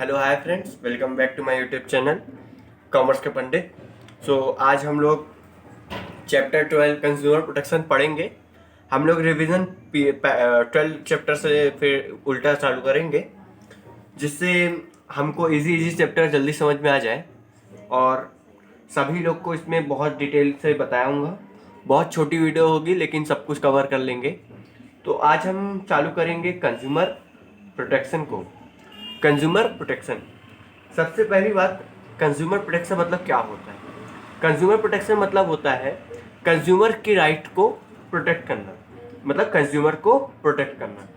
Hello hi friends, welcome back to my YouTube channel Commerce के पंडित। आज हम लोग चैप्टर 12 कंज्यूमर प्रोटेक्शन पढ़ेंगे। हम लोग रिवीजन 12 चैप्टर से फिर उल्टा चालू करेंगे, जिससे हमको इजी चैप्टर जल्दी समझ में आ जाए और सभी लोग को इसमें बहुत डिटेल से बताऊंगा। बहुत छोटी वीडियो होगी लेकिन सब कुछ कवर कर लेंगे। तो आज हम चालू करेंगे कंज्यूमर प्रोटेक्शन को। कंज्यूमर प्रोटेक्शन, सबसे पहली बात, कंज्यूमर प्रोटेक्शन मतलब क्या होता है? कंज्यूमर प्रोटेक्शन मतलब होता है कंज्यूमर की राइट को प्रोटेक्ट करना, मतलब कंज्यूमर को प्रोटेक्ट करना।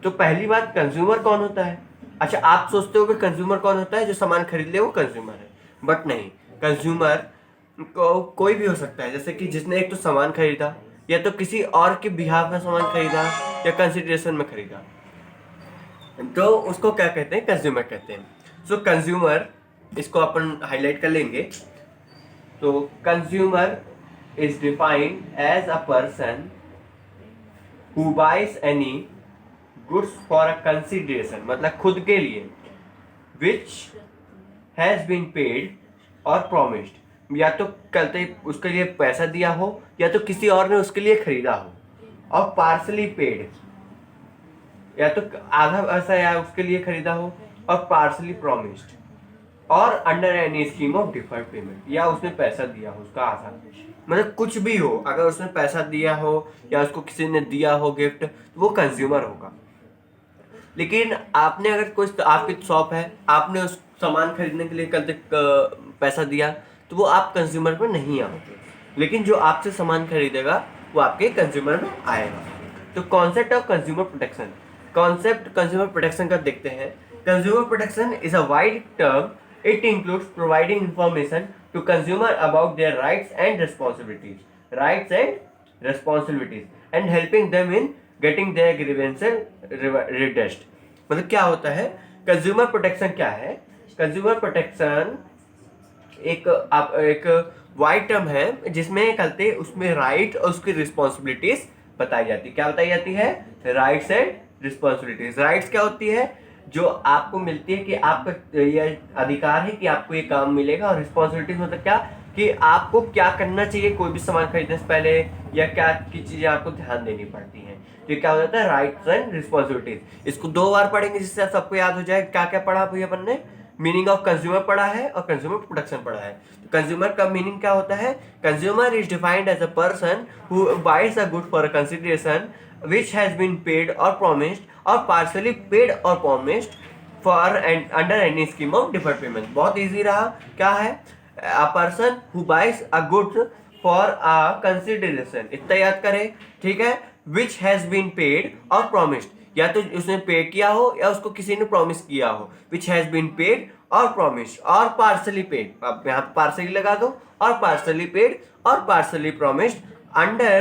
तो पहली बात, कंज्यूमर कौन होता है? अच्छा, आप सोचते हो कि कंज्यूमर कौन होता है? जो सामान खरीद ले वो कंज्यूमर है, बट नहीं। कंज्यूमर को कोई भी हो सकता है, जैसे कि जिसने एक तो सामान खरीदा या तो किसी और के बिहाफ में सामान खरीदा या कंसिडरेशन में खरीदा, तो उसको क्या कहते हैं? कंज्यूमर कहते हैं। सो कंज्यूमर, इसको अपन हाईलाइट कर लेंगे। तो consumer is defined as a person who buys any goods for a consideration, मतलब खुद के लिए, विच हैज बीन पेड और प्रोमिस्ड, या तो कहते उसके लिए पैसा दिया हो या तो किसी और ने उसके लिए खरीदा हो, और पार्सली पेड, या तो आधा पैसा या उसके लिए खरीदा हो, और पार्सली प्रोमिस्ड, और under any scheme of deferred payment, या उसने पैसा दिया हो उसका आधा, मतलब कुछ भी हो। अगर उसने पैसा दिया हो या उसको किसी ने दिया हो गिफ्ट, तो वो कंज्यूमर होगा। लेकिन आपने अगर कोई, आपकी शॉप है, आपने उस सामान खरीदने के लिए कल तक पैसा दिया, तो वो आप कंज्यूमर में नहीं आओगे। लेकिन जो आपसे सामान खरीदेगा वो आपके कंज्यूमर में आएगा। तो concept of consumer protection, concept consumer protection का देखते हैं। Consumer protection is a wide term. It includes providing information to consumer about their rights and responsibilities and helping them in getting their grievances redressed. मतलब क्या होता है consumer protection? क्या है consumer protection? एक वाइड टर्म है जिसमें कहते उसमें राइट और उसकी रिस्पॉन्सिबिलिटीज बताई जाती है। क्या बताई जाती है? Rights and responsibilities. राइट्स क्या होती है? जो आपको मिलती है कि आपका ये अधिकार है कि आपको ये काम मिलेगा, और रिस्पॉन्सिबिलिटीज मतलब क्या कि आपको क्या करना चाहिए कोई भी सामान खरीदने से पहले, या क्या की चीजें आपको ध्यान देनी पड़ती हैं। तो क्या हो जाता है? Rights and responsibilities. इसको 2 बार पढ़ेंगे जिससे सबको याद हो जाए क्या क्या पढ़ा भैया अपन ने। मीनिंग ऑफ कंज्यूमर पढ़ा है और कंज्यूमर प्रोटेक्शन पढ़ा है। तो कंज्यूमर का मीनिंग क्या होता है? Consumer is defined as a person who buys a good for consideration which has been paid or promised or partially paid or promised for and under any scheme of deferred payment। बहुत easy रहा। क्या है? a person who buys a good for a consideration, इतना याद करें, ठीक है। which has been paid or promised, या तो उसने पे किया हो या उसको किसी ने प्रॉमिस किया हो। which has been paid और promised और partially paid, अब यहाँ पार्सली लगा दो, और partially paid और partially promised under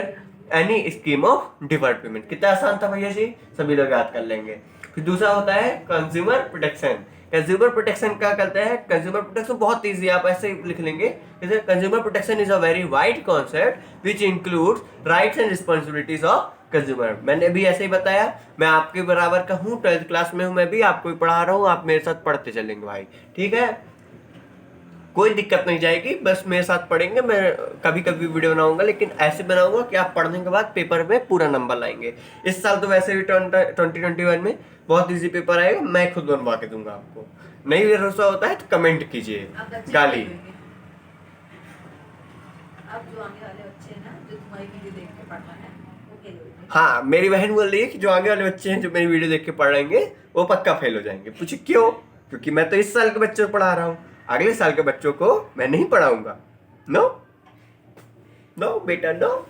any scheme of deferred payment. कितना आसान था भैया जी, सभी लोग याद कर लेंगे। फिर दूसरा होता है कंज्यूमर प्रोटेक्शन। कंज्यूमर प्रोटेक्शन क्या करता है? कंज्यूमर प्रोटेक्शन बहुत इजी, आप ऐसे ही लिख लेंगे जैसे consumer protection is a very wide concept which includes rights and responsibilities of consumer. मैंने भी ऐसे ही बताया, मैं आपके बराबर का हूँ, 12th क्लास में हूँ, मैं भी आपको ही पढ़ा रहा हूँ, आप मेरे साथ पढ़ते चलेंगे भाई, ठीक है। कोई दिक्कत नहीं जाएगी, बस मेरे साथ पढ़ेंगे। मैं कभी कभी वीडियो बनाऊंगा, लेकिन ऐसे बनाऊंगा कि आप पढ़ने के बाद पेपर में पूरा नंबर लाएंगे। इस साल तो वैसे भी 2021 में बहुत इजी पेपर आएगा, मैं खुद बनवा के दूंगा आपको। नहीं भरोसा होता है तो कमेंट कीजिए, गाली। हाँ, मेरी बहन बोल रही है कि जो आगे वाले बच्चे हैं जो मेरी वीडियो देख के पढ़ लेंगे वो पक्का फेल हो जाएंगे। पूछे क्यों? क्योंकि मैं तो इस साल के बच्चों को पढ़ा रहा हूँ, अगले साल के बच्चों को मैं नहीं पढ़ाऊंगा। नो नो बेटा, नो।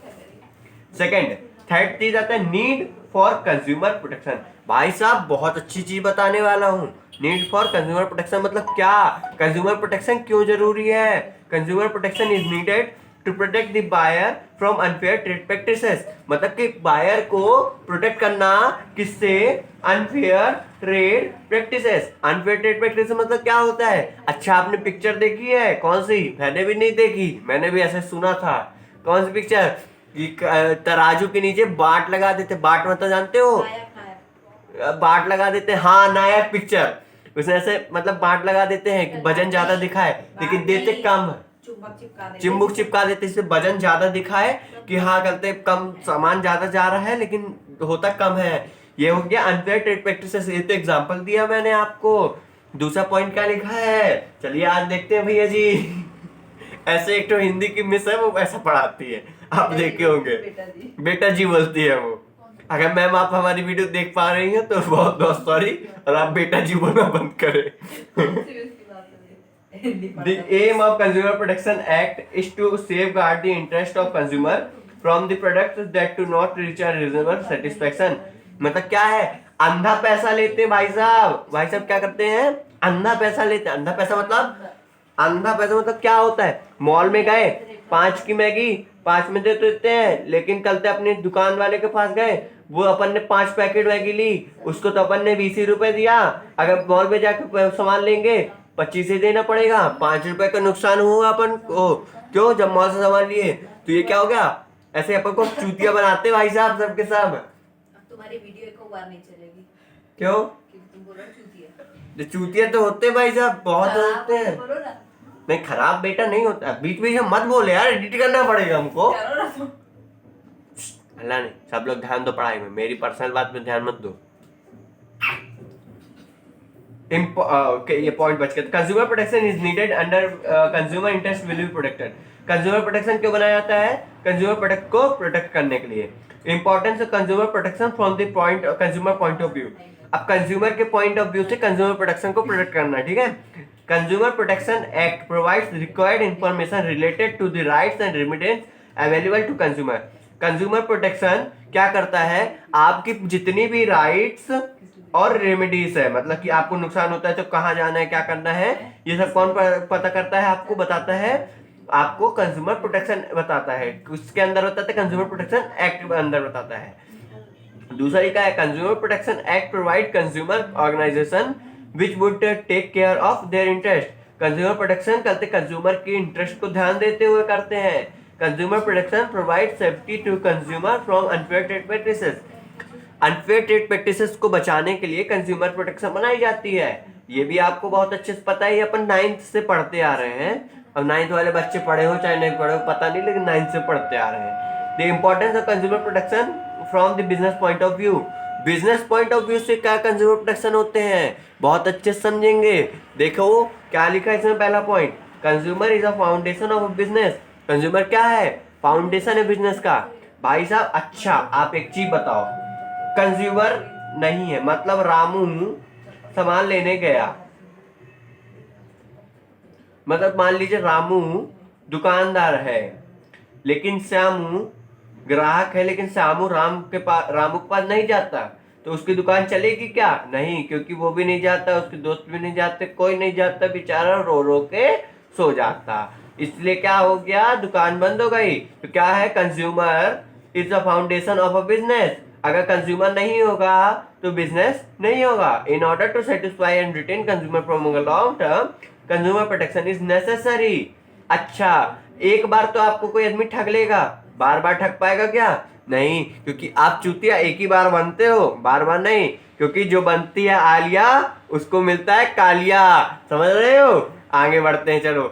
सेकंड, थर्ड चीज आता है नीड फॉर कंज्यूमर प्रोटेक्शन। भाई साहब बहुत अच्छी चीज बताने वाला हूँ। नीड फॉर कंज्यूमर प्रोटेक्शन मतलब क्या? कंज्यूमर प्रोटेक्शन क्यों जरूरी है? Consumer protection is needed to protect the buyer from unfair trade practices. मतलब कि बायर को प्रोटेक्ट करना किससे? Unfair trade practices. Unfair trade practice मतलब क्या होता है? अच्छा, आपने पिक्चर देखी है? कौन सी? मैंने भी नहीं देखी, मैंने भी ऐसे सुना था। कौन सी पिक्चर? तराजू के नीचे बाट लगा देते, बाट मतलब जानते हो? बाट लगा देते, हाँ, नायक पिक्चर। उसने ऐसे मतलब बांट लगा देते हैं कि वजन ज्यादा दिखाए लेकिन देते कम है, चिम्बुक चिपका देते इससे वजन ज्यादा दिखाए कि हाँ करते कम, सामान ज्यादा जा रहा है लेकिन होता कम है। ये हो गया अनफेयर ट्रेड प्रैक्टिसेस। ये तो एग्जांपल दिया मैंने आपको। दूसरा पॉइंट क्या लिखा है, चलिए आज देखते हैं भैया जी। ऐसे एक तो हिंदी की मिस है, वो ऐसा पढ़ाती है, आप देखे होंगे, बेटा जी बोलती है वो। अगर मैम आप हमारी वीडियो देख पा रही हैं तो बहुत बहुत सॉरी, और आप बेटा जी बोलना बंद करें। The aim of Consumer Protection Act is to safeguard the interest of consumer from the products that do not reach a reasonable satisfaction। मतलब क्या है, अंधा पैसा लेते हैं भाई साहब। भाई साहब क्या करते हैं, अंधा पैसा लेते हैं। अंधा पैसा मतलब क्या होता है, मॉल में गए 5 की मैगी 5 में दे देते हैं, लेकिन कल तो अपने दुकान वाले के पास गए, वो अपन ने 5 पैकेट मैगी ली, उसको तो अपन ने 20 रुपए दिया। अगर मॉल में जाकर सामान लेंगे 25 ही देना पड़ेगा, 5 रुपए का नुकसान हुआ अपन को। क्यों, जब मॉल से सामान लिए। तो ये क्या हो गया, ऐसे अपन को चूतिया बनाते भाई साहब सबके सब। अब तुम्हारी वीडियो एक बार नहीं चलेगी। क्यों, तुम बोल रहे चूतिया। चूतिया तो होते भाई साहब, बहुत होते हैं। नहीं खराब बेटा नहीं होता, बीच बीच में मत बोले यार, एडिट करना पड़ेगा हमको। अल्लाह नहीं, सब लोग ध्यान दो पढ़ाई में, मेरी पर्सनल बात में ध्यान मत दो। ये पॉइंट बच गया। Consumer protection is needed under consumer interest will be protected. Consumer protection क्यों बनाया जाता है, कंज्यूमर प्रोडक्ट को प्रोटेक्ट करने के लिए। Importance of consumer protection from the point consumer point of view. अब कंज्यूमर के पॉइंट ऑफ व्यू से कंज्यूमर प्रोटेक्शन को प्रोटेक्ट करना, ठीक है। Consumer protection act provides required information related to the rights and remittance available to consumer. Consumer protection क्या करता है, आपकी जितनी भी राइट्स और रेमेडीज है, मतलब कि आपको नुकसान होता है तो कहाँ जाना है, क्या करना है, ये सब कौन पता करता है, आपको बताता है। आपको कंज्यूमर प्रोटेक्शन बताता है, उसके अंदर बताता है, कंज्यूमर प्रोटेक्शन एक्ट के अंदर बताता है। दूसरा क्या है, consumer protection act provide consumer organization which would take care of their interest. Consumer protection करते कंज्यूमर के इंटरेस्ट को ध्यान देते हुए करते हैं। Consumer protection provide safety to consumer from unfair trade practices. Unfair trade practices को बचाने के लिए कंज्यूमर प्रोटेक्शन बनाई जाती है। ये भी आपको बहुत अच्छे से पता है, अपन 9th से पढ़ते आ रहे हैं। अब 9th वाले बच्चे पढ़े हो चाहे नहीं पढ़े हो पता नहीं, लेकिन 9th से पढ़ते आ रहे हैं। The importance of consumer protection from the business point of view. Business point of view से क्या कंज्यूमर प्रोटेक्शन होते हैं, बहुत अच्छे से समझेंगे। देखो क्या लिखा है इसमें, पहला point, consumer is a foundation of business. Consumer क्या है, फाउंडेशन है बिजनेस का। भाई साहब अच्छा आप एक चीज बताओ, कंज्यूमर नहीं है मतलब रामू सामान लेने गया, मतलब मान लीजिए रामू दुकानदार है लेकिन श्यामू ग्राहक है, लेकिन श्यामू रामू के पास नहीं जाता, तो उसकी दुकान चलेगी क्या, नहीं, क्योंकि वो भी नहीं जाता, उसके दोस्त भी नहीं जाते, कोई नहीं जाता, बेचारा रो रो के सो जाता। इसलिए क्या हो गया, दुकान बंद हो गई। तो क्या है, consumer is the foundation of a business. अगर कंज्यूमर नहीं होगा तो बिजनेस नहीं होगा। In order to satisfy and retain consumer from long term, consumer protection is necessary. अच्छा एक बार तो आपको कोई आदमी ठग लेगा, बार बार ठग पाएगा क्या, नहीं, क्योंकि आप चूतिया एक ही बार बनते हो, बार बार नहीं, क्योंकि जो बनती है आलिया उसको मिलता है कालिया, समझ रहे हो। आगे बढ़ते हैं, चलो।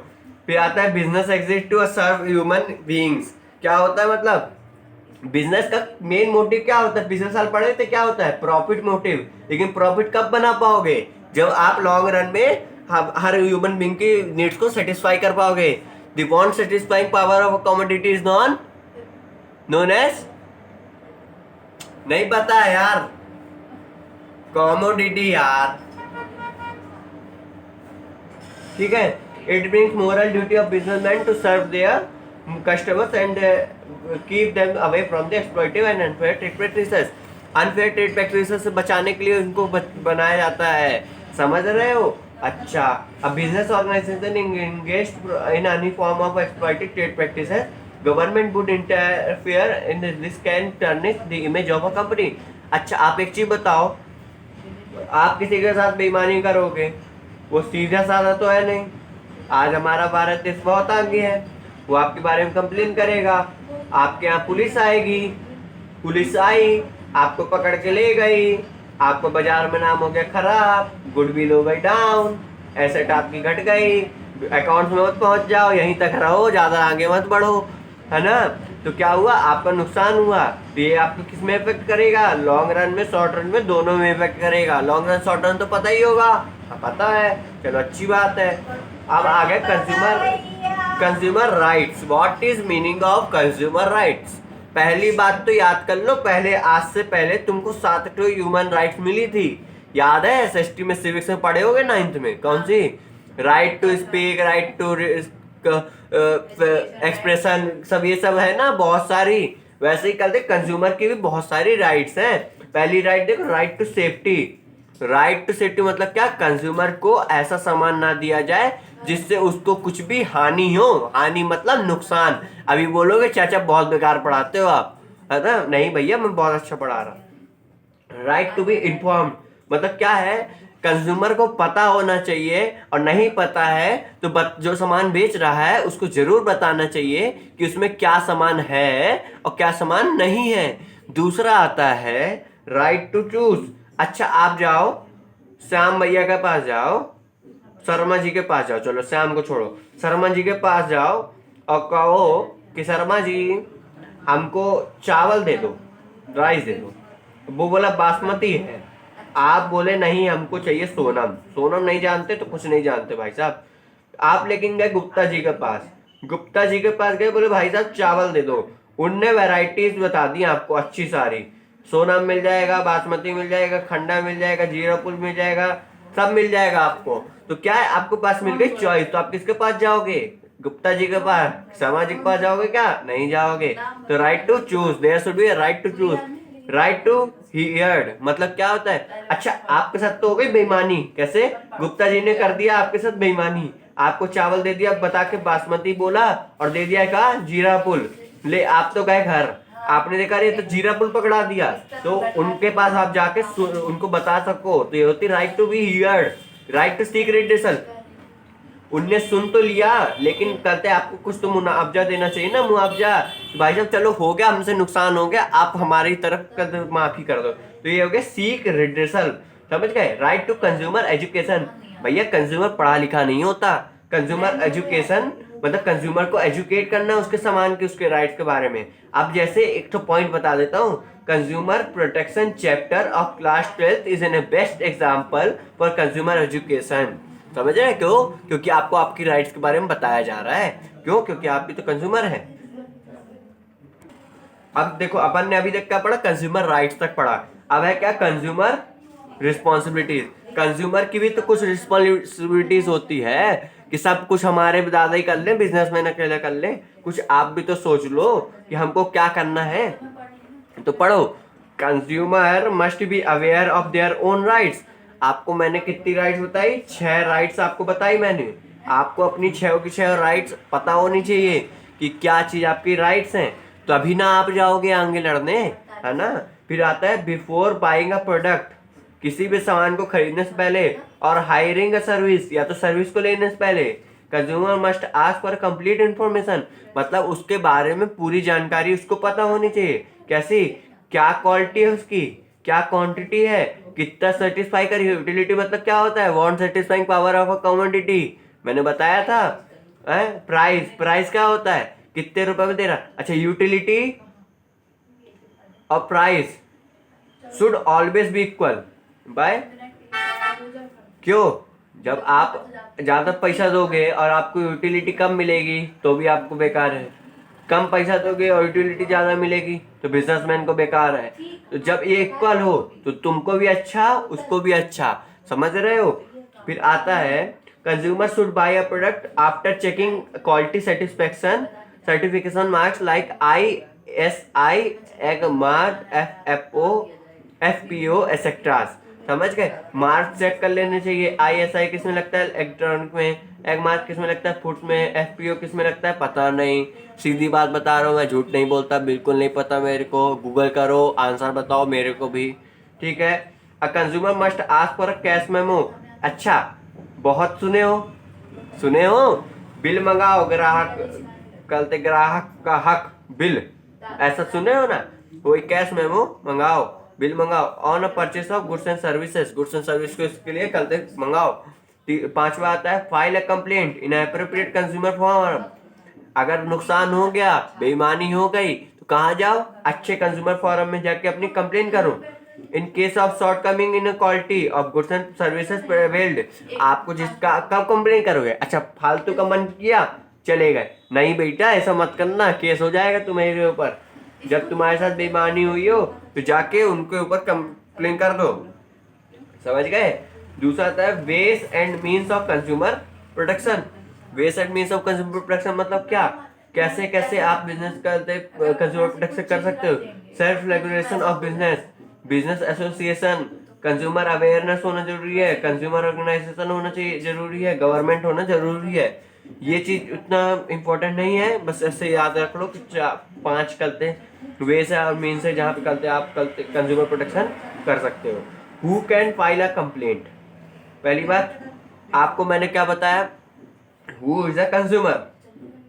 फिर आता है business exist to serve human beings. क्या होता है, मतलब बिजनेस का मेन मोटिव क्या होता है, पिछले साल पढ़े थे क्या होता है, प्रॉफिट मोटिव। लेकिन प्रॉफिट कब बना पाओगे, जब आप लॉन्ग रन में हर ह्यूमन बीइंग की नीड्स को सेटिस्फाई कर पाओगे। The want satisfying power of a commodity is known as, नहीं पता है यार, कमोडिटी यार, ठीक है। It brings moral duty of businessman to serve their customers and keep them away from the exploitative and unfair trade practices। Unfair trade practices से बचाने के लिए उनको बनाया जाता है, समझ रहे हो। अच्छा अब business organization engaged in any form of exploitative trade practices, government would interfere in this can tarnish the image of a company। अच्छा आप एक चीज बताओ, आप किसी के साथ बेईमानी करोगे, वो सीधा साधा तो है नहीं। आज हमारा भारत देश बहुत आगे है, वो आपके बारे में कंप्लेन करेगा, आपके यहाँ पुलिस आएगी, पुलिस आई आपको पकड़ के ले गई, आपका बाजार में नाम हो गया खराब, गुडविल हो गई डाउन, एसेट आपकी घट गई, अकाउंट्स में मत पहुंच जाओ, यहीं तक रहो, ज्यादा आगे मत बढ़ो, है ना। तो क्या हुआ, आपका नुकसान हुआ। तो ये आपको किस में इफेक्ट करेगा, लॉन्ग रन में शॉर्ट रन में दोनों में इफेक्ट करेगा। लॉन्ग रन शॉर्ट रन तो पता ही होगा, पता है, चलो अच्छी बात है। अब आ गए consumer rights. What is meaning of consumer rights. पहली बात तो याद कर लो, पहले आज से पहले तुमको 7 ह्यूमन राइट्स मिली थी, याद है, एसएसटी में सिविक्स में पढ़े होगे 9th में। कौन सी, right to speak, right to expression, सब ये सब है ना, बहुत सारी। वैसे ही कहते कंज्यूमर की भी बहुत सारी राइट्स हैं। पहली राइट देखो, right to safety. Right to safety मतलब क्या, कंज्यूमर को ऐसा सामान ना दिया जाए जिससे उसको कुछ भी हानि हो। हानि मतलब नुकसान। अभी बोलोगे चाचा बहुत बेकार पढ़ाते हो आप, है ना। नहीं भैया, मैं बहुत अच्छा पढ़ा रहा। राइट टू बी इन्फॉर्म्ड मतलब क्या है, कंज्यूमर को पता होना चाहिए, और नहीं पता है तो जो सामान बेच रहा है उसको जरूर बताना चाहिए कि उसमें क्या सामान है और क्या सामान नहीं है। दूसरा आता है राइट टू चूज। अच्छा, आप जाओ श्याम भैया के पास जाओ, शर्मा जी के पास जाओ, चलो श्याम को छोड़ो, शर्मा जी के पास जाओ और कहो कि शर्मा जी हमको चावल दे दो, राइस दे दो। वो बोला बासमती है, आप बोले नहीं हमको चाहिए सोनम। सोनम नहीं जानते तो कुछ नहीं जानते भाई साहब। आप लेकिन गए गुप्ता जी के पास, गुप्ता जी के पास गए, बोले भाई साहब चावल दे दो। उनने वैरायटीज बता दी आपको अच्छी सारी, सोनम मिल जाएगा, बासमती मिल जाएगा, खंडा मिल जाएगा, जीरापुल मिल जाएगा, सब मिल जाएगा आपको। तो क्या है, आपको पास मिल गई चॉइस, तो आप किसके पास जाओगे, गुप्ता जी के पास, शर्मा जी के पास जाओगे क्या, नहीं जाओगे। तो right to choose, there should be right to choose. Right to heard मतलब क्या होता है, अच्छा आपके साथ तो हो गई बेईमानी। कैसे, गुप्ता जी ने कर दिया आपके साथ बेईमानी, आपको चावल दे दिया बता के बासमती बोला और दे दिया कहा जीरापुल। ले आप तो गए घर, आपने देखा ये तो जीरापुल पकड़ा दिया, तो उनके पास आप जाके उनको बता सको, तो ये होती right to be heard, right to seek redressal. उनने सुन तो लिया लेकिन कहते आपको कुछ तो मुआवजा देना चाहिए ना, मुआवजा। भाई साहब चलो हो गया, हमसे नुकसान हो गया, आप हमारी तरफ माफी कर दो, तो ये हो गया सीक रिड्रेसल। समझ गए। राइट टू कंज्यूमर एजुकेशन, भैया कंज्यूमर पढ़ा लिखा नहीं होता, कंज्यूमर एजुकेशन मतलब कंज्यूमर को एजुकेट करना उसके सामान के, उसके राइट्स के बारे में। अब जैसे एक तो पॉइंट बता देता हूँ, consumer protection chapter of class 12th is an best example for consumer education. समझ रहे हैं क्यों, क्योंकि आपको आपकी राइट्स के बारे में बताया जा रहा है। क्यों, क्योंकि आप भी तो कंज्यूमर हैं। अब देखो अपन ने अभी तक क्या पढ़ा, कंज्यूमर राइट्स तक पढ़ा। अब है क्या, कंज्यूमर रिस्पॉन्सिबिलिटीज। कंज्यूमर की भी तो कुछ रिस्पॉन्सिबिलिटीज होती है कि सब कुछ हमारे दादा ही कर ले, बिजनेसमैन अकेले कर ले, कुछ आप भी तो सोच लो कि हमको क्या करना है। तो पढ़ो, consumer must be aware of their own rights. आपको मैंने कितनी राइट्स बताई, 6 राइट्स आपको बताई मैंने। आपको अपनी 6 की 6 राइट्स पता होनी चाहिए कि क्या चीज आपकी राइट्स हैं, तो अभी ना आप जाओगे आगे लड़ने, है ना। फिर आता है बिफोर बाइंग अ प्रोडक्ट, किसी भी सामान को खरीदने से पहले, और हायरिंग अ सर्विस या तो सर्विस को लेने से पहले, consumer must ask for complete information मतलब उसके बारे में पूरी जानकारी उसको पता होनी चाहिए। कैसी, क्या क्वालिटी है उसकी, क्या क्वांटिटी है, कितना सेटिस्फाई कर। यूटिलिटी मतलब क्या होता है, want satisfying power of a commodity, मैंने बताया था। प्राइस, प्राइस क्या होता है, कितने रुपए में दे रहा। अच्छा, यूटिलिटी और price should always be equal bye, क्यों, जब आप ज्यादा पैसा दोगे और आपको यूटिलिटी कम मिलेगी तो भी आपको बेकार है, कम पैसा दोगे और यूटिलिटी ज्यादा मिलेगी तो बिजनेसमैन को बेकार है। तो जब ये इक्वल हो तो तुमको भी अच्छा, उसको भी अच्छा, समझ रहे हो। फिर आता है consumer should buy a product after checking quality satisfaction certification marks like ISI, egg mark, FFO, FPO etcetera. समझ गए, मार्क्स चेक कर लेने चाहिए। ISI किस में लगता है, इलेक्ट्रॉनिक में। एग मार्क किस में लगता है, फूड में। FPO किस में लगता है, पता नहीं, सीधी बात बता रहा हूँ मैं, झूठ नहीं बोलता, बिल्कुल नहीं पता मेरे को, गूगल करो, आंसर बताओ मेरे को भी, ठीक है। A consumer must ask for a cash memo. अच्छा, बहुत सुने हो, सुने हो, बिल मंगाओ, ग्राहक कलते ग्राहक का हक बिल, ऐसा सुने हो ना, कोई कैश मेमो मंगाओ। बिल मंगाओ on a purchase of goods and services, goods and service को इसके लिए कल तक मंगाओ। पांचवा आता है file a complaint in appropriate consumer forum. अगर नुकसान हो गया, बेईमानी हो गई, तो कहाँ जाओ? अच्छे कंज्यूमर फोरम में जाके अपनी कंप्लेन करो। In case of short coming in quality of goods and services prevailed, आपको जिसका कब कंप्लेन करोगे? अच्छा, फालतू का मन किया, चले गए, नहीं बेटा ऐसा मत करना, केस हो जाएगा तुम्हारे ऊपर। जब तुम्हारे साथ बेईमानी हुई हो तो जाके उनके ऊपर कंप्लेन कर दो, समझ गए? दूसरा आता है ways and means of consumer protection. Ways and means of consumer protection मतलब क्या? कैसे कैसे आप बिजनेस करते कंज्यूमर प्रोटेक्शन कर सकते हो? Self regulation of business, business association, consumer awareness होना जरूरी है, कंज्यूमर ऑर्गेनाइजेशन होना चाहिए जरूरी है, गवर्नमेंट होना जरूरी है। ये चीज उतना इम्पोर्टेंट नहीं है, बस ऐसे याद रख लो कि 5 करते वेज है और मीन्स है जहाँ पे करते आप कंज्यूमर प्रोटेक्शन कर सकते हो। Who can file a complaint? पहली बात आपको मैंने क्या बताया, हु इज अ कंज्यूमर।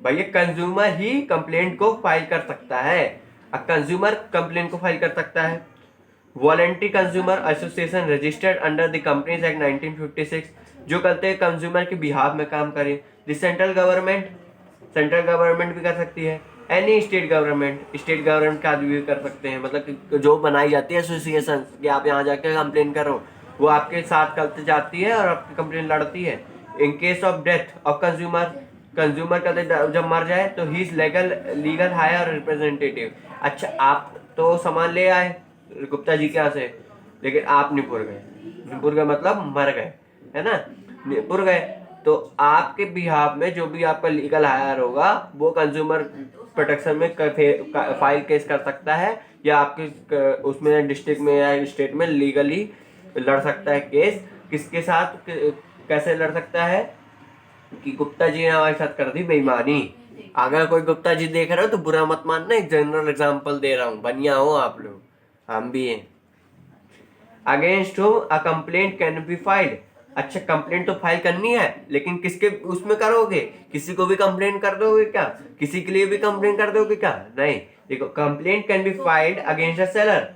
भैया कंज्यूमर ही कंप्लेंट को फाइल कर सकता है। कंज्यूमर कंप्लेंट को फाइल कर सकता है। Voluntary consumer association registered under the companies act 1956, जो करते हैं कंज्यूमर के बिहाफ में काम करे। The central government, central government भी कर सकती है। Any state government, state government का भी कर सकते हैं, मतलब कि जो बनाई जाती है एसोसिएशन कि आप यहाँ जाकर कंप्लेन करो, वो आपके साथ करते जाती है और आपकी कंप्लेन लड़ती है। In case of death of consumer, consumer का जब मर जाए तो he is legal higher representative. अच्छा, आप तो सामान ले आए गुप्ता जी के यहाँ से, लेकिन आप निपुर गए, निपुर गए मतलब मर गए, है ना, निपुर गए, तो आपके बिहाफ में जो भी आपका लीगल हायर होगा वो कंज्यूमर प्रोटेक्शन में फाइल केस कर सकता है, या आपके उसमें डिस्ट्रिक्ट में या स्टेट में लीगली लड़ सकता है केस। किसके साथ कैसे लड़ सकता है? कि गुप्ता जी ने हमारे साथ कर दी बेईमानी। अगर कोई गुप्ता जी देख रहे हो तो बुरा मत मानना, एक जनरल एग्जांपल दे रहा हूँ, बनिया हो आप लोग, हम भी हैं। अगेंस्ट हुम a complaint can be filed. अच्छा, कंप्लेंट तो फाइल करनी है, लेकिन किसके उसमें करोगे? किसी को भी कंप्लेंट कर दोगे क्या? किसी के लिए भी कंप्लेंट कर दोगे क्या? नहीं। देखो, complaint can be filed against a seller,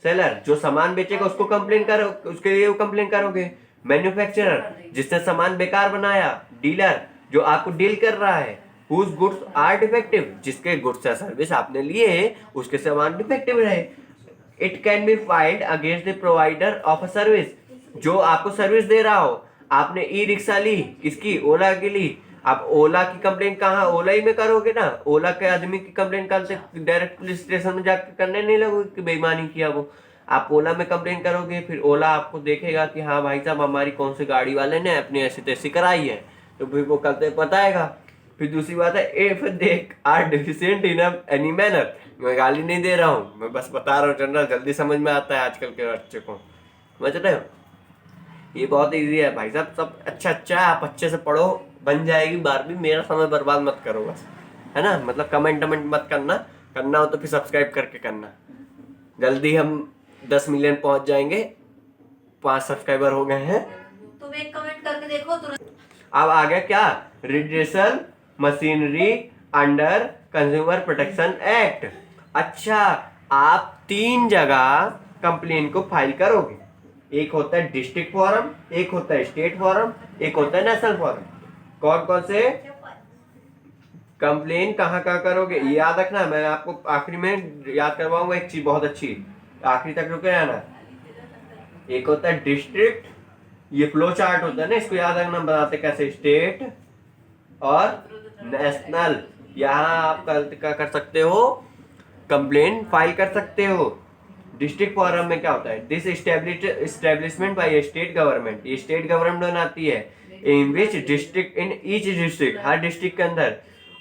seller जो सामान बेचेगा उसको कंप्लेंट करो, उसके लिए कंप्लेंट करोगे। मैन्युफैक्चरर जिसने सामान बेकार बनाया, डीलर जो आपको डील कर रहा है, हुज गुड्स आर डिफेक्टिव जिसके गुड्स या सर्विस आपने लिए उसके सामान डिफेक्टिव रहे। It can be filed against the provider of a service, जो आपको सर्विस दे रहा हो। आपने ई रिक्शा ली, किसकी? ओला की ली। आप ओला की कंप्लेन कहाँ? ओला ही में करोगे ना। ओला के आदमी की कंप्लेन करते डायरेक्ट पुलिस स्टेशन में जाकर करने नहीं लगोगे कि बेईमानी किया वो। आप ओला में कंप्लेन करोगे, फिर ओला आपको देखेगा कि हाँ भाई साहब हमारी कौन सी गाड़ी वाले ने अपनी ऐसी तैसी कराई है, तो फिर वो करते बताएगा। फिर दूसरी बात है, if they are deficient in any manner, मैं गाली नहीं दे रहा हूँ, मैं बस बता रहा हूँ जनरल, जल्दी समझ में आता है आजकल के बच्चे को, समझ रहे हो? ये बहुत इजी है भाई साहब, सब अच्छा अच्छा है, आप अच्छे से पढ़ो, बन जाएगी 12वीं। मेरा समय बर्बाद मत करो बस, है ना, मतलब कमेंट मत करना, करना हो तो फिर सब्सक्राइब करके करना। जल्दी हम 10 मिलियन पहुंच जाएंगे, 5 सब्सक्राइबर हो गए हैं। तुम एक कमेंट करके देखो तुरंत। अब आ गया क्या? Redressal machinery under consumer protection act. अच्छा, आप 3 जगह कंप्लेन को फाइल करोगे। एक होता है डिस्ट्रिक्ट फोरम, एक होता है स्टेट फोरम, एक होता है नेशनल फोरम। कौन कौन से कंप्लेन कहाँ कहाँ करोगे ये याद रखना, मैं आपको आखिरी में याद करवाऊंगा एक चीज बहुत अच्छी, आखिरी तक रुके रहना। एक होता है डिस्ट्रिक्ट, ये फ्लो चार्ट होता है ना, इसको याद रखना, बताते कैसे। स्टेट और नेशनल, यहाँ आप कर सकते हो कंप्लेन फाइल कर सकते हो। डिस्ट्रिक्ट फोरम में क्या होता है? This establishment by state government, ये स्टेट गवर्नमेंट बनाती है। In which district, in each district, हर डिस्ट्रिक्ट के अंदर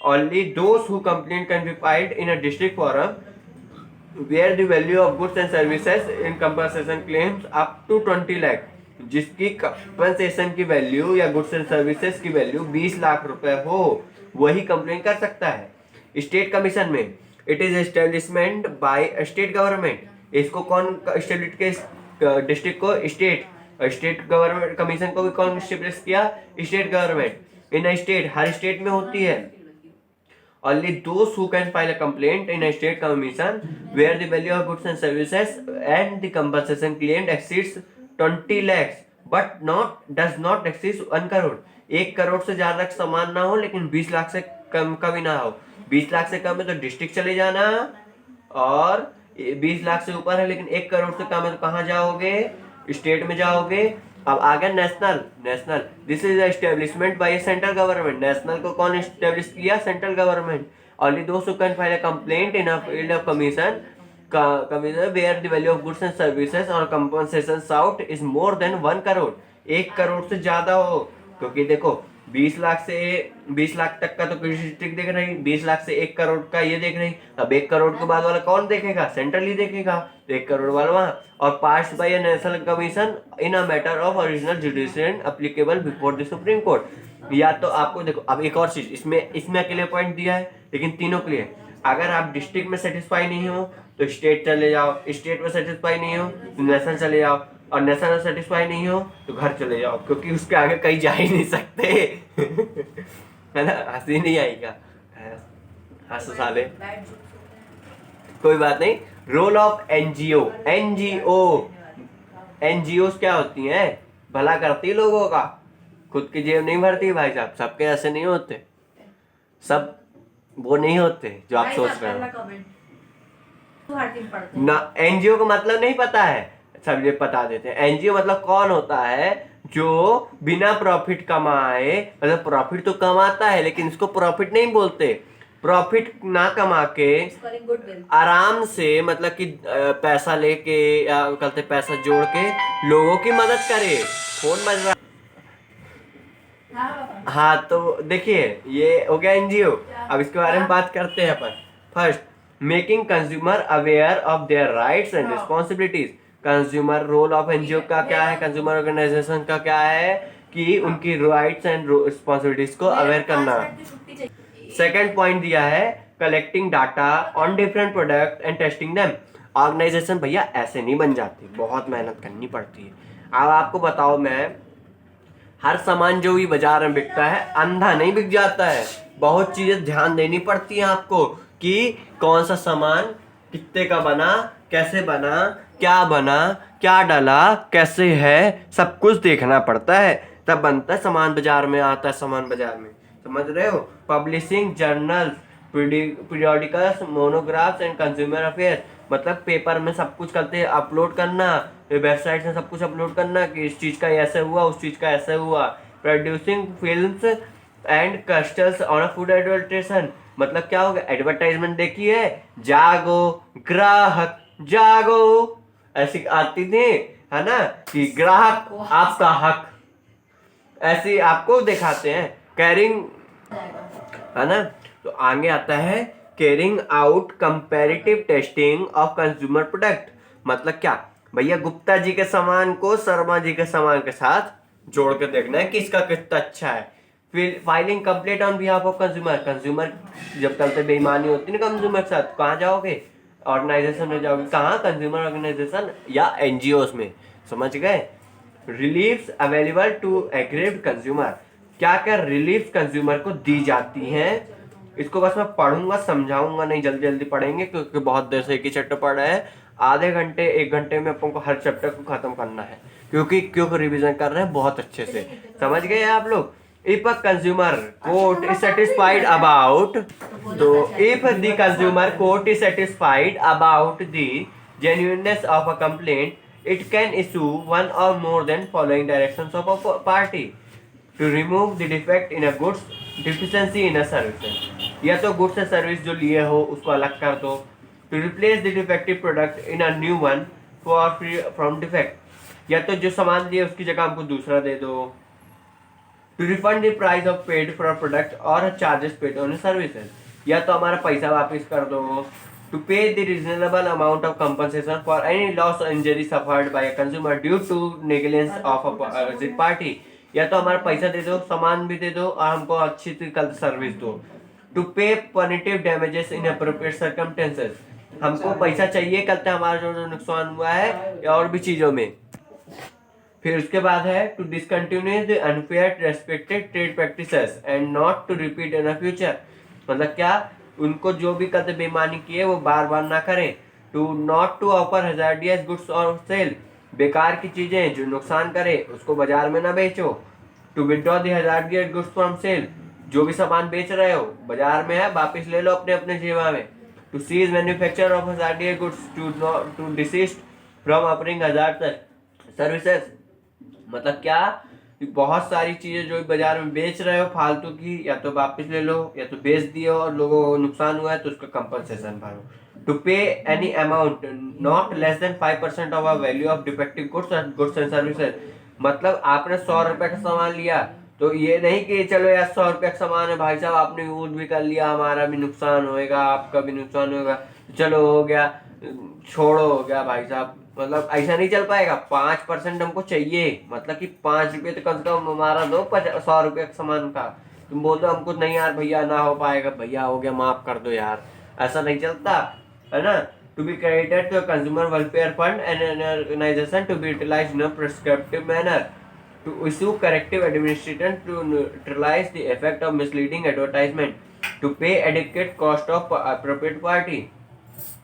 only those who complain can be filed in a district forum where the value of goods and services in compensation claims up to 20 lakh, जिसकी compensation की value या goods and services की value 20 lakh रुपए हो, वही कंप्लेन कर सकता है। स्टेट कमीशन में it is establishment by state government, इसको कौन स्टेब्लिश के? डिस्ट्रिक्ट को स्टेट, स्टेट गवर्नमेंट कमीशन को भी कौन स्टेब्लिश किया? State government. इन स्टेट, हर स्टेट में होती है। Only those who can file a complaint in a state commission where the value of goods and services and the compensation claimed exceeds 20 lakhs but does not exceed 1 crore. 1 crore से ज्यादा का सामान ना हो लेकिन 20 लाख से कम का भी ना हो। 20 लाख से कम है तो डिस्ट्रिक्ट चले जाना, और 20 लाख से ऊपर है लेकिन 1 करोड़ से कम है तो कहाँ जाओगे? स्टेट में जाओगे। अब आ गया national. National this is establishment by central government. National को कौन एस्टेब्लिश किया? Central government. Only those who can file a complaint in a field of commission where the value of goods and services और compensation sought is more than 1 crore. 1 crore से ज्यादा हो, क्योंकि देखो 20 लाख से 20 लाख तक का तो कृषि डिस्ट्रिक्ट देख रही, 20 लाख से 1 करोड़ का ये देख रही। अब 1 करोड़ के बाद वाला कौन देखेगा? सेंट्रल ही देखेगा। 1 करोड़ वाला वहां। और passed by a national commission in a matter of original judicial applicable before the Supreme Court. या तो आपको देखो, अब एक और चीज इसमें अकेले पॉइंट दिया है लेकिन तीनों के लिए। अगर आप डिस्ट्रिक्ट में सेटिस्फाई नहीं हो तो स्टेट चले जाओ, स्टेट में सेटिस्फाई नहीं हो तो नेशनल चले जाओ, और नेशनल में सेटिस्फाई नहीं हो तो घर चले जाओ, क्योंकि उसके आगे कहीं जा ही नहीं सकते। है ना? हंसी नहीं आएगा, हंस साले, कोई बात नहीं। Role of NGO. एनजीओ क्या होती हैं? भला करती लोगों का, खुद की जेब नहीं भरती भाई साहब। सबके ऐसे नहीं होते, सब वो नहीं होते जो आप सोच रहे हो ना। एनजीओ का मतलब नहीं पता है, सब ये बता देते हैं। एनजीओ मतलब कौन होता है? जो बिना प्रॉफिट कमाए, मतलब प्रॉफिट तो कमाता है लेकिन इसको प्रॉफिट नहीं बोलते। प्रॉफिट ना कमा के आराम से, मतलब कि पैसा लेके या कहते पैसा जोड़ के लोगों की मदद करे। फोन बज रहा। हाँ तो देखिए, ये हो गया एनजीओ। अब इसके बारे में बात करते हैं अपन। First, making consumer aware of their rights and responsibilities. Consumer role of NGO का क्या है? कंज्यूमर ऑर्गेनाइजेशन का क्या है? कि उनकी राइट्स एंड रिस्पॉन्सिबिलिटीज को अवेयर करना। सेकेंड पॉइंट दिया है collecting data on different product and testing them. Organization भैया ऐसे नहीं बन जाती, बहुत मेहनत करनी पड़ती है। अब आपको बताओ, मैं हर सामान जो भी बाजार में बिकता है अंधा नहीं बिक जाता है। बहुत चीजें ध्यान देनी पड़ती है आपको कि कौन सा सामान कितने का बना, कैसे बना, क्या डाला, कैसे है, सब कुछ देखना पड़ता है, तब बनता है सामान, बाजार में आता है सामान बाजार में। समझ रहे हो? Publishing journals, periodicals, monographs and consumer affairs, मतलब पेपर में सब कुछ करते हैं, अपलोड करना, वेबसाइट में सब कुछ अपलोड करना कि इस चीज़ का ऐसे हुआ, उस चीज़ का ऐसे हुआ। Producing films and costs on a food advertisement, मतलब क्या होगा? एडवर्टाइजमेंट देखी है, जागो ग्राहक जागो, ऐसी आती थी, है ना, कि ग्राहक आपका हक, ऐसे आपको दिखाते हैं। कैरिंग, है ना। तो आगे आता है carrying out comparative testing of consumer product. मतलब क्या भैया? गुप्ता जी के सामान को शर्मा जी के सामान के साथ जोड़ के देखना है किसका कितना अच्छा है। फिर filing complaint on behalf of consumer. Consumer जब चलते बेईमानी होती है ना कंज्यूमर के साथ, कहाँ जाओगे? ऑर्गेनाइजेशन में जाओगे। कहाँ? कंज्यूमर ऑर्गेनाइजेशन या एनजीओ में। समझ गए? Reliefs available to aggrieved consumer. क्या क्या रिलीफ कंज्यूमर को दी जाती हैं? इसको बस मैं पढ़ूंगा, समझाऊंगा नहीं, जल्दी जल्दी पढ़ेंगे क्योंकि बहुत देर से एक ही चैप्टर पढ़ रहे हैं। आधे घंटे 1 घंटे में अपन को हर चैप्टर को खत्म करना है, क्योंकि रिवीजन कर रहे हैं बहुत अच्छे से। समझ गए आप लोग? If a consumer court is satisfied about, तो if the consumer court is satisfied about the genuineness of a complaint, it can issue one or more than following directions of a party to remove the defect in a goods, deficiency in a service। या तो goods से service जो लिए हो उसको अलग कर दो, to replace the defective product in a new one for free from defect, या तो जो सामान लिए उसकी जगह हमको दूसरा दे दो, to refund the price of paid for a product or charges paid on services, या तो हमारा पैसा वापस कर दो, to pay the reasonable amount of compensation for any loss or injury suffered by a consumer due to negligence of a opposite party, या तो हमारा पैसा दे दो, सामान भी दे दो और हमको अच्छी कल सर्विस दो। to pay punitive damages in appropriate circumstances, हमको पैसा चाहिए कल हमारा जो नुकसान हुआ है या और भी चीजों में। फिर उसके बाद है to discontinue the unfair respected trade practices and not to repeat in the future. मतलब क्या, उनको जो भी करते बेईमानी की है वो बार बार ना करें। To not to offer hazardous goods और सेल, बेकार की चीजें जो नुकसान करे उसको बाजार में ना बेचो। To withdraw the hazardous goods from sale, जो भी सामान बेच रहे हो बाजार में है वापिस ले लो अपने अपने जेबा में। To cease manufacture of hazardous goods, to desist from offering hazard services, मतलब क्या, बहुत सारी चीजें जो बाजार में बेच रहे हो फालतू की, या तो वापस ले लो या तो बेच दियो, और लोगों को नुकसान हुआ है तो उसका कंपनसेशन भरो। टू पे any amount not less than 5% of a value of defective goods and services, मतलब आपने 100 रुपए का सामान लिया तो ये नहीं कि चलो यार 100 रुपए का सामान है भाई साहब, आपने यूज भी कर लिया, हमारा भी नुकसान होएगा आपका भी नुकसान होगा, चलो हो गया छोड़ो हो गया भाई साहब, मतलब ऐसा नहीं चल पाएगा। 5% हमको चाहिए, मतलब कि 5 रुपये तो कम से कम हमारा दो 100 रुपये का सामान का। तुम बोलते हो हमको नहीं यार भैया ना हो पाएगा, भैया हो गया माफ कर दो यार, ऐसा नहीं चलता है ना। To be credited to consumer welfare fund and an organisation to be utilised in a prescriptive manner, to issue corrective administration to neutralise the effect of misleading advertisement, to pay adequate cost of appropriate party,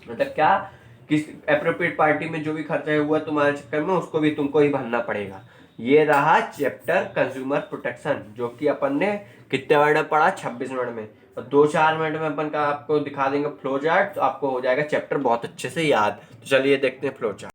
मतलब क्या, किस appropriate party में जो भी खर्चा हुआ तुम्हारे चक्कर में उसको भी तुमको ही भरना पड़ेगा। ये रहा चैप्टर कंज्यूमर प्रोटेक्शन, जो कि अपन ने कितने वर्ड में पढ़ा, 26 मिनट में, और 2-4 मिनट में अपन का आपको दिखा देंगे फ्लो चार्ट, तो आपको हो जाएगा चैप्टर बहुत अच्छे से याद। तो चलिए देखते हैं फ्लो चार्ट।